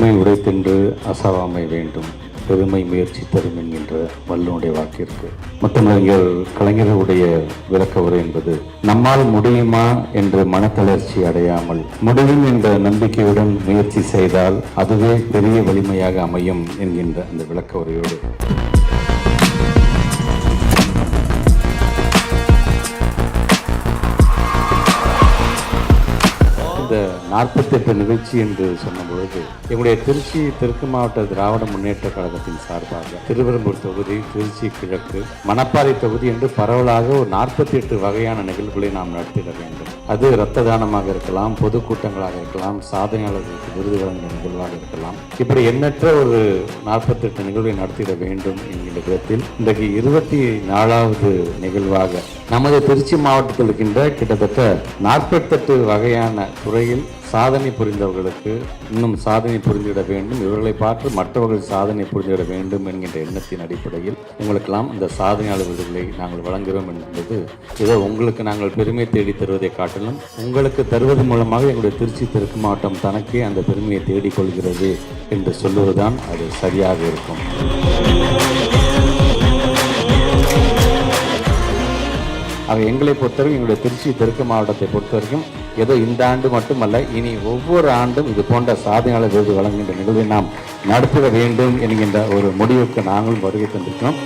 தோல்வி உடைத்தென்று அசாவாமை வேண்டும், பெருமை முயற்சி தரும் என்கின்ற வள்ளுவனுடைய வாக்கிற்கு முத்தமிழர் கலைஞர்களுடைய விளக்க உரை என்பது, நம்மால் முடியுமா என்று மனத்தளர்ச்சி அடையாமல் முடியும் என்ற நம்பிக்கையுடன் முயற்சி செய்தால் அதுவே பெரிய வலிமையாக அமையும் என்கின்ற அந்த விளக்க உரையோடு இந்த 48 நிகழ்ச்சி என்று சொன்னபொழுது எங்களுடைய திருச்சி தெற்கு மாவட்ட திராவிட முன்னேற்ற கழகத்தின் சார்பாக திருவெரும்பூர் தொகுதி, திருச்சி கிழக்கு, மணப்பாறை தொகுதி என்று பரவலாக ஒரு 48 வகையான நிகழ்வுகளை நாம் நடத்திட வேண்டும். அது இரத்த தானமாக இருக்கலாம், பொதுக்கூட்டங்களாக இருக்கலாம், சாதனையாளர்களுக்கு விருது வழங்கிய நிகழ்வாக இருக்கலாம். இப்படி எண்ணற்ற ஒரு 48 நிகழ்வை நடத்திட வேண்டும் என்கின்ற விதத்தில் இன்றைக்கு 24வது நிகழ்வாக நமது திருச்சி மாவட்டத்தில் இருக்கின்ற கிட்டத்தட்ட 48 வகையான துறையில் சாதனை புரிந்தவர்களுக்கு இன்னும் சாதனை புரிந்துவிட வேண்டும், இவர்களை பார்த்து மற்றவர்கள் சாதனை புரிந்துவிட வேண்டும் என்கின்ற எண்ணத்தின் அடிப்படையில் உங்களுக்கெல்லாம் இந்த சாதனையாளர் விருதுகளை நாங்கள் வழங்குகிறோம் என்பது ஏதோ உங்களுக்கு நாங்கள் பெருமை தேடி தருவதை காட்டிலும் உங்களுக்கு தருவது மூலமாக எங்களுடைய திருச்சி தெற்கு மாவட்டம் தனக்கே அந்த பெருமையை தேடிக்கொள்கிறது என்று சொல்லுவதுதான் அது சரியாக இருக்கும். ஆக எங்களை பொறுத்தவரைக்கும் எங்களுடைய திருச்சி தெற்கு மாவட்டத்தை பொறுத்தவரைக்கும் ஏதோ இந்த ஆண்டு மட்டுமல்ல, இனி ஒவ்வொரு ஆண்டும் இது போன்ற சாதனையாளர் விருது வழங்குகின்ற நிகழ்வை நாம் நடத்திட வேண்டும் என்கின்ற ஒரு முடிவுக்கு நாங்களும் வருகை தந்திருக்கிறோம்.